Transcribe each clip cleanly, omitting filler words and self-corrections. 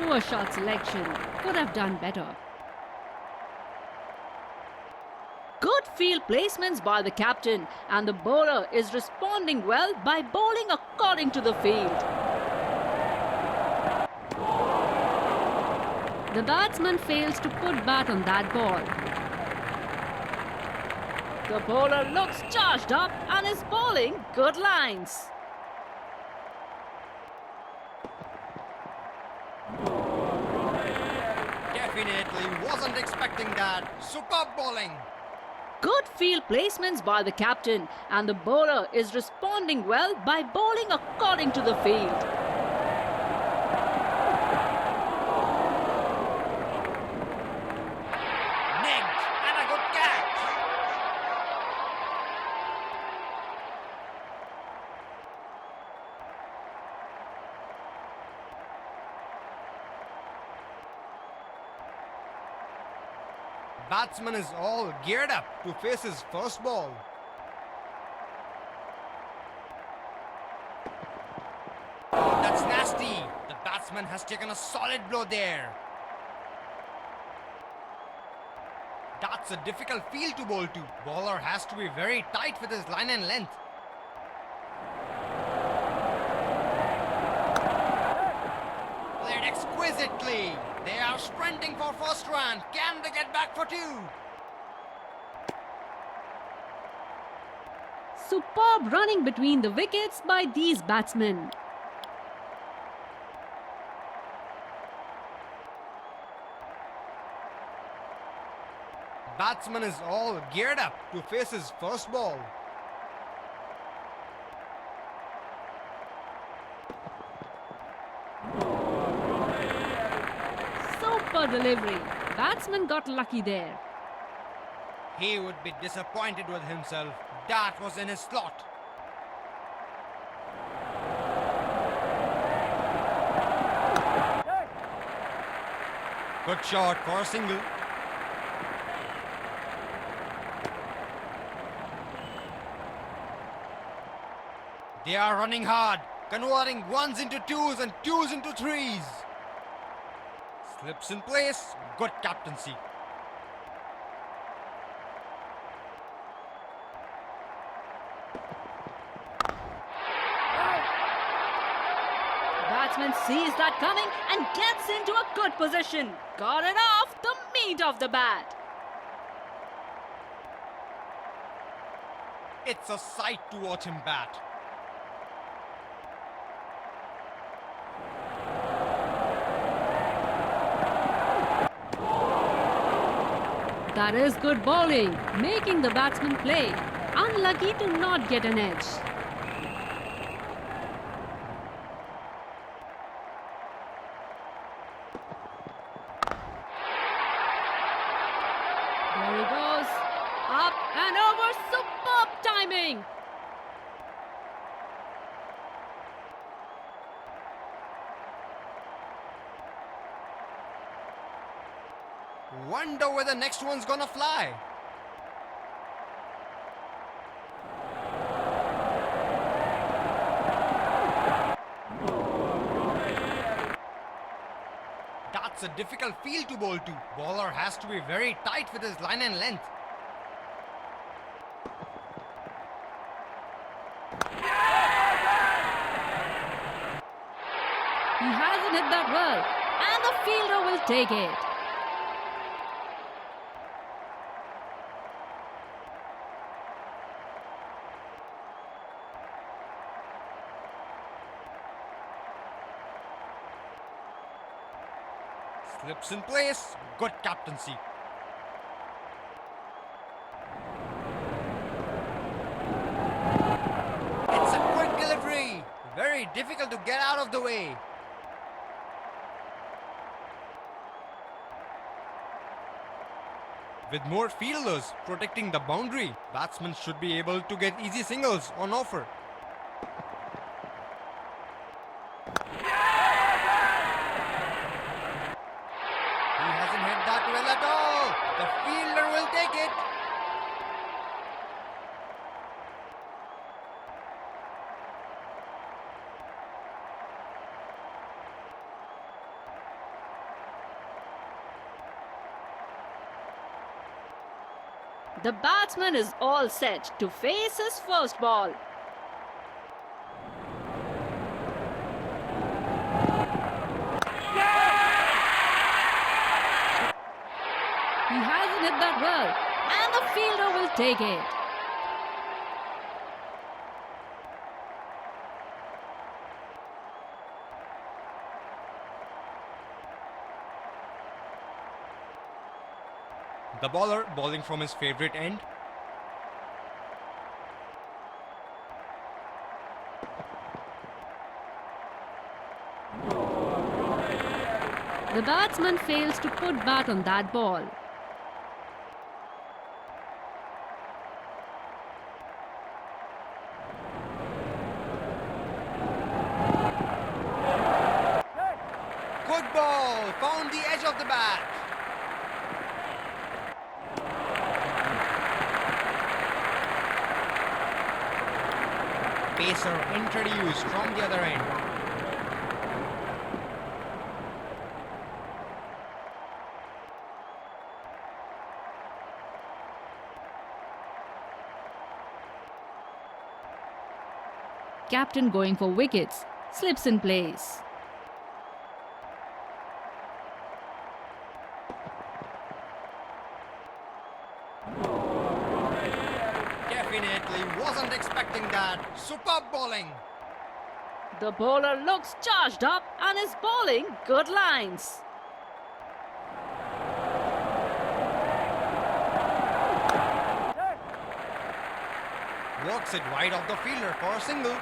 Poor shot selection. Could have done better. Good field placements by the captain, and the bowler is responding well by bowling according to the field. The batsman fails to put bat on that ball. The bowler looks charged up and is bowling good lines. Definitely wasn't expecting that. Superb bowling. Good field placements by the captain, and the bowler is responding well by bowling according to the field. Nicked and a good catch. Batsman is all geared up to face his first ball. Oh, that's nasty. The batsman has taken a solid blow there. That's a difficult field to bowl to. Bowler has to be very tight with his line and length. Played exquisitely. They are sprinting for first run. Can they get back for two? Superb running between the wickets by these batsmen. Batsman is all geared up to face his first ball. Super delivery. Batsman got lucky there. He would be disappointed with himself. That was in his slot. Good shot for a single. They are running hard, converting ones into twos and twos into threes. Slips in place, good captaincy. Batsman sees that coming and gets into a good position. Got it off the meat of the bat. It's a sight to watch him bat. That is good bowling, making the batsman play. Unlucky to not get an edge. There he goes. Up and over. Superb timing. Wonder where the next one's gonna fly. That's a difficult field to bowl to. Bowler has to be very tight with his line and length. He hasn't hit that well, and the fielder will take it. Slips in place, good captaincy. It's a quick delivery. Very difficult to get out of the way. With more fielders protecting the boundary, batsmen should be able to get easy singles on offer. He hasn't hit that well at all. The fielder will take it. The batsman is all set to face his first ball. He hasn't hit that well, and the fielder will take it. The bowler bowling from his favourite end. The batsman fails to put bat on that ball. Good ball, found the edge of the bat. Pacer introduced from the other end. Captain going for wickets, slips in place. Definitely wasn't expecting that. Superb bowling. The bowler looks charged up and is bowling good lines. Works it wide of the fielder for a single.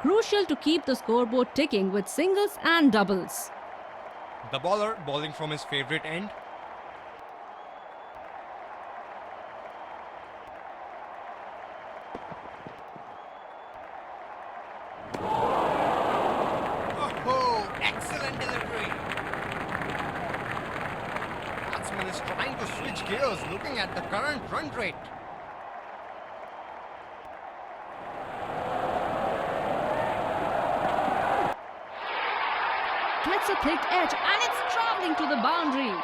Crucial to keep the scoreboard ticking with singles and doubles. The bowler bowling from his favourite end. Oh, excellent delivery. Batsman is trying to switch gears looking at the current run rate. Gets a thick edge and it's travelling to the boundary.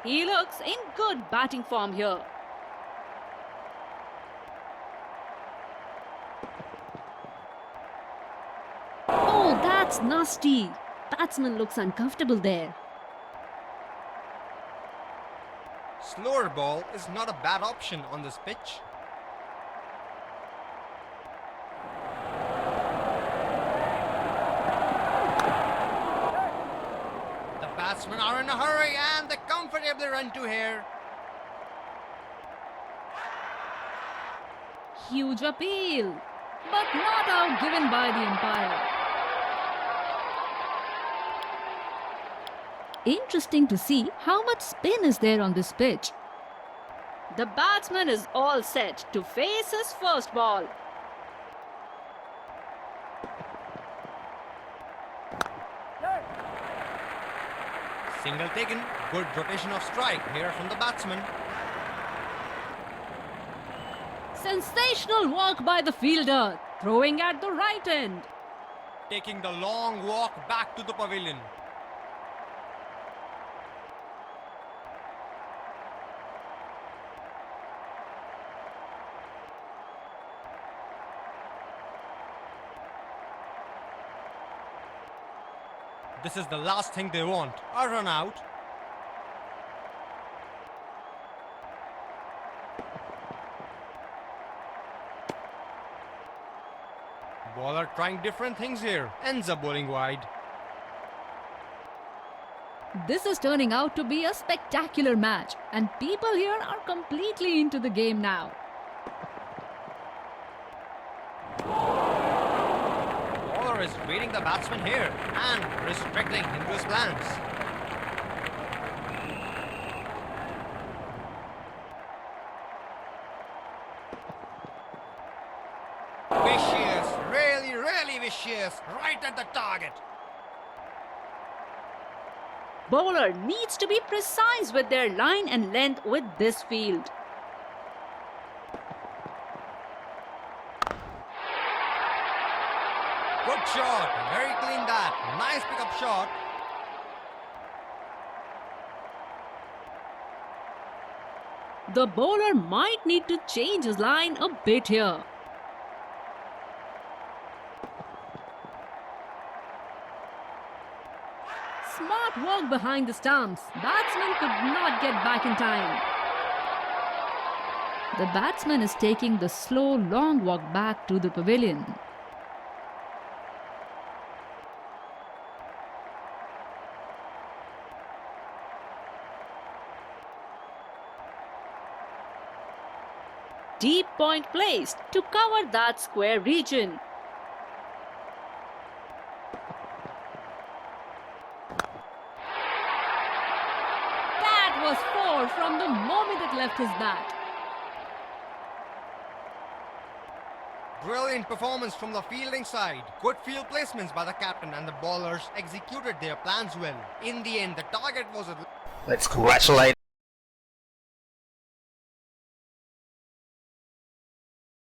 He looks in good batting form here. Oh, that's nasty. Batsman looks uncomfortable there. Slower ball is not a bad option on this pitch. The batsmen are in a hurry and they comfortably run to here. Huge appeal, but not out given by the umpire. Interesting to see how much spin is there on this pitch. The batsman is all set to face his first ball. Single taken, good rotation of strike here from the batsman. Sensational work by the fielder, throwing at the right end. Taking the long walk back to the pavilion. This is the last thing they want, a run out. Bowler trying different things here, ends up bowling wide. This is turning out to be a spectacular match, and people here are completely into the game now. Bowler is reading the batsman here and restricting him to his plans. Vicious, really vicious, right at the target. Bowler needs to be precise with their line and length with this field. Good shot. Very clean that. Nice pickup shot. The bowler might need to change his line a bit here. Smart work behind the stumps. Batsman could not get back in time. The batsman is taking the slow, long walk back to the pavilion. Deep point placed to cover that square region. That was four from the moment it left his bat. Brilliant performance from the fielding side. Good field placements by the captain, and the bowlers executed their plans well. In the end, the target was a... Let's congratulate